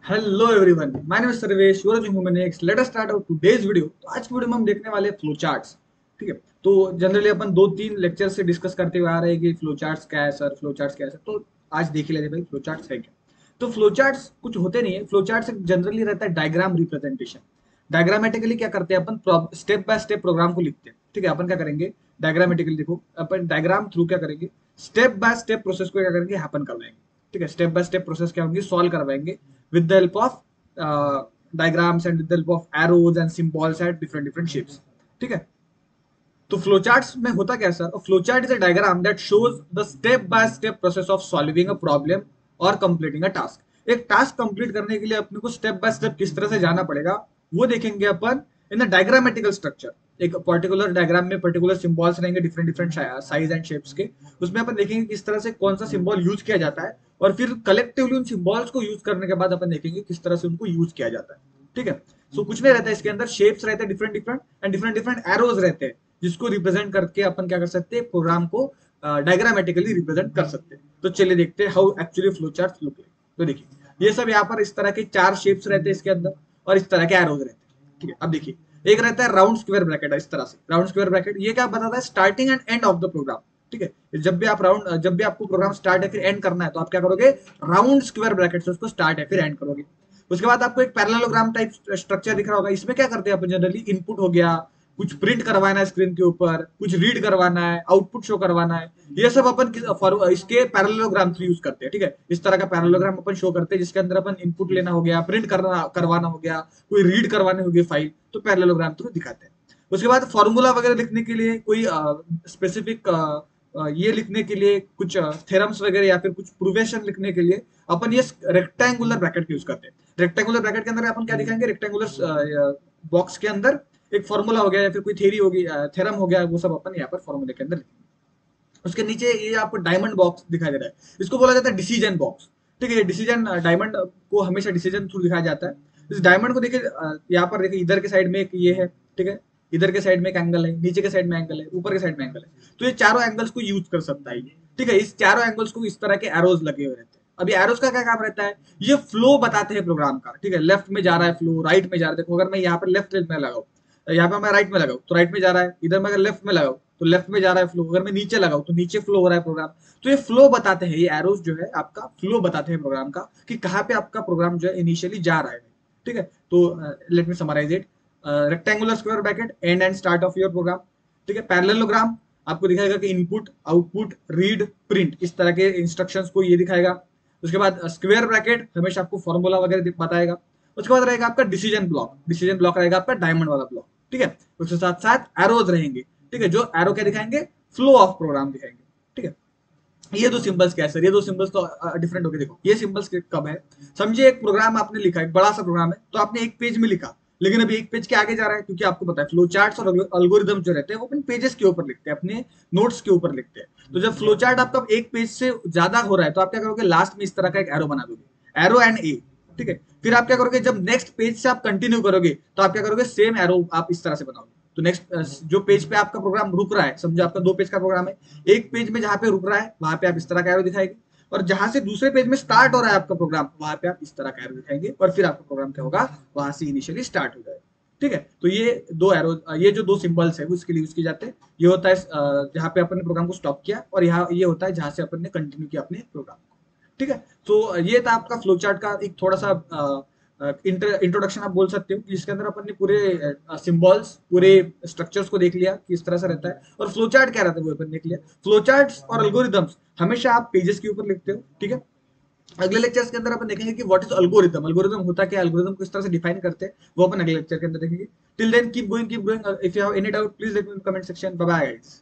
Hello everyone, my name is Sarvesh, you are human X. Let us start our today's video. तो आज की video में हम देखने वाले हैं फ्लो चार्ट्स। ठीक है। तो जनरली अपन दो तीन लेक्चर से डिस्कस करते हुए आ रहे हैं कि फ्लो चार्ट्स क्या है सर, फ्लो चार्ट्स क्या है सर। तो आज देख ही लेते भाई फ्लो चार्ट्स है क्या। तो फ्लो चार्ट्स कुछ होते नहीं है। फ्लो चार्ट्स जनरली रहता है डायग्राम रिप्रेजेंटेशन। डायग्रामेटिकली क्या करते हैं अपन, स्टेप बाय स्टेप प्रोग्राम को लिखते हैं। ठीक है। अपन क्या करेंगे, डायग्रामेटिकली देखो, अपन डायग्राम थ्रू क्या करेंगे, स्टेप बाय स्टेप प्रोसेस को क्या करेंगे, हैपन करवाएंगे। ठीक है। स्टेप बाय स्टेप प्रोसेस क्या होंगी, सॉल्व करवाएंगे with the help of diagrams and with the help of arrows and symbols at different shapes. ठीक है। तो फ्लोचार्ट्स में होता क्या sir, flowchart is a diagram that shows the step by step process of solving a problem और completing अ task. एक task complete करने के लिए अपने को स्टेप बाय स्टेप किस तरह से जाना पड़ेगा वो देखेंगे अपन इन द डायग्रामेटिकल स्ट्रक्चर। एक पर्टिकुलर डायग्राम में पर्टिकुलर सिंबल्स रहेंगे different different size and shapes के। उसमें अपन देखेंगे किस तरह से कौन सा सिंबल यूज किया जाता है, और फिर कलेक्टिवली उन सिंबल्स को यूज करने के बाद अपन देखेंगे किस तरह से उनको यूज किया जाता है। ठीक है। सो कुछ नहीं रहता है इसके अंदर, शेप्स रहते हैं different different and different different arrows रहते हैं, जिसको रिप्रेजेंट करके अपन क्या कर सकते हैं, प्रोग्राम को डायग्रामेटिकली रिप्रेजेंट कर सकते हैं। तो चलिए देखते हैं how actually flow chart look like. तो देखिए ये सब यहाँ पर इस तरह के चार शेप्स रहते हैं इसके अंदर, और इस तरह के एरोज रहते हैं। ठीक है। अब देखिए एक रहता है राउंड स्क्वायर ब्रैकेट, इस तरह से राउंड स्क्वायर ब्रैकेट। ये क्या बताता है, starting and end of the program. ठीक है। जब भी आपको प्रोग्राम स्टार्ट है फिर एंड करना है, तो आप क्या करोगे, राउंड स्क्वायर ब्रैकेट से उसको स्टार्ट है फिर एंड करोगे। उसके बाद आपको एक पैरेललोग्राम टाइप स्ट्रक्चर दिख रहा होगा। इसमें क्या करते हैं अपन, जनरली इनपुट हो गया, कुछ प्रिंट करवाना है स्क्रीन के ऊपर, कुछ रीड करवाना है, आउटपुट शो करवाना है, ये सब अपन इसके पैरेललोग्राम थ्रू यूज करते हैं। ठीक है। इस तरह का पैरेललोग्राम अपन शो करते हैं जिसके अंदर अपन इनपुट लेना हो गया, प्रिंट करवाना हो गया, कोई रीड करवाने हो गया फाइल, तो पैरेललोग्राम थ्रू दिखाते हैं। उसके बाद फॉर्मूला वगैरह लिखने के लिए कोई स्पेसिफिक ये लिखने के लिए कुछ थेरम्स वगैरह या फिर कुछ प्रूवेशन लिखने के लिए अपन ये रेक्टेंगुलर ब्रैकेट यूज करते हैं। रेक्टेंगुलर ब्रैकेट के अंदर अपन क्या दिखाएंगे, रेक्टेंगुलर बॉक्स के अंदर एक फॉर्मूला हो गया या फिर कोई थ्योरी होगी, थेरम हो गया, वो सब अपन यहाँ पर फॉर्मूले के अंदर लिखेंगे। उसके नीचे ये आपको डायमंड बॉक्स दिखाई दे रहा है, इसको बोला जाता है डिसीजन बॉक्स। ठीक है। ये डिसीजन डायमंड को हमेशा डिसीजन थ्रू दिखाया जाता है। इस डायमंड को देखिए, यहाँ पर देखिए इधर के साइड में एक ये है। ठीक है। इधर के साइड में एक एंगल है, नीचे के साइड में एंगल है, ऊपर के साइड में एंगल है। तो ये चारों एंगल्स को यूज कर सकता है ये। ठीक है। इस चारों एंगल्स को इस तरह के एरोज लगे हुए रहते हैं। अभी एरोज का क्या काम रहता है, ये फ्लो बताते हैं प्रोग्राम का। ठीक है। लेफ्ट में जा रहा है फ्लो, राइट में जा रहा है। देखो अगर मैं यहाँ पर लेफ्ट में लगाऊं, यहाँ पे मैं राइट में लगाऊं तो राइट में जा रहा है, इधर मैं अगर लेफ्ट में लगाऊं तो लेफ्ट में जा रहा है फ्लो, अगर मैं नीचे लगाऊं तो नीचे फ्लो हो रहा है प्रोग्राम। तो ये फ्लो बताते हैं, ये एरोज जो है आपका फ्लो बताते हैं प्रोग्राम का, कि कहाँ पे आपका प्रोग्राम जो है इनिशियली जा रहा है। ठीक है। तो let me summarise it. Rectangular square bracket and start of your program. ठीक है। पैरेललोग्राम आपको दिखाएगा कि इनपुट आउटपुट रीड प्रिंट, इस तरह के इंस्ट्रक्शंस को ये दिखाएगा। उसके बाद स्क्वायर ब्रैकेट हमेशा आपको फॉर्मूला वगैरह बताएगा। उसके बाद रहेगा आपका डिसीजन ब्लॉक, डिसीजन ब्लॉक रहेगा आपका डायमंड वाला ब्लॉक। ठीक है। उसके साथ साथ एरोज रहेंगे। ठीक है। जो एरो क्या दिखाएंगे, फ्लो ऑफ प्रोग्राम दिखाएंगे। ठीक है। ये दो सिंबल्स क्या है सर, ये दो सिंबल्स तो डिफरेंट हो गए। देखो ये सिंबल्स कब है, समझिए एक प्रोग्राम आपने लिखा, एक बड़ा सा प्रोग्राम है, तो आपने एक पेज में लिखा, लेकिन अभी एक पेज के आगे जा रहा है, क्योंकि आपको पता है फ्लो चार्ट्स और अल्गोरिदम जो रहते हैं वो अपने पेजेस के ऊपर लिखते हैं, अपने नोट्स के ऊपर लिखते हैं। तो जब फ्लो चार्ट आपका एक पेज से ज्यादा हो रहा है तो आप क्या करोगे, लास्ट में इस तरह का एक एरो बना दोगे, एरो एंड ए। ठीक है। फिर आप क्या करोगे, जब नेक्स्ट पेज से आप कंटिन्यू करोगे तो आप क्या करोगे, सेम एरो आप इस तरह से बनाओगे। तो नेक्स्ट जो पेज पे आपका प्रोग्राम रुक रहा है, समझो आपका दो पेज का प्रोग्राम है, एक पेज में जहां पे रुक रहा है वहां पे आप इस तरह का एरो दिखाएंगे, और जहां से दूसरे पेज में स्टार्ट हो रहा है आपका प्रोग्राम वहां पे आप इस तरह का एरो दिखाएंगे, और फिर आपका प्रोग्राम क्या होगा, वहां से इनिशियली स्टार्ट हो जाएगा। ठीक है। तो ये दो एरो, ये जो दो सिंबल्स है वो इसके लिए यूज किए जाते हैं। ये होता है जहां पे अपन ने प्रोग्राम को स्टॉप किया, और यहाँ ये होता है जहां से अपन ने कंटिन्यू किया अपने प्रोग्राम को। ठीक है। तो ये था आपका फ्लो चार्ट का एक थोड़ा सा इंट्रोडक्शन आप बोल सकते हो, जिसके अंदर अपन ने पूरे सिंबल्स, पूरे स्ट्रक्चर्स को देख लिया कि इस तरह से रहता है, और फ्लो चार्ट क्या रहता है वो अपन देख लिया। फ्लो चार्ट्स और एल्गोरिदम्स हमेशा आप पेजेस के ऊपर लिखते हो। ठीक है। अगले लेक्चर्स के अंदर अपन देखेंगे कि व्हाट इज अल्गोरिदम, अल्गोरिदम होता क्या, एल्गोरिदम को इस तरह से डिफाइन करते हैं, वो अपन अगले लेक्चर के अंदर देखेंगे। Till then keep going, if you have any doubt please let me in comment section. Bye bye guys.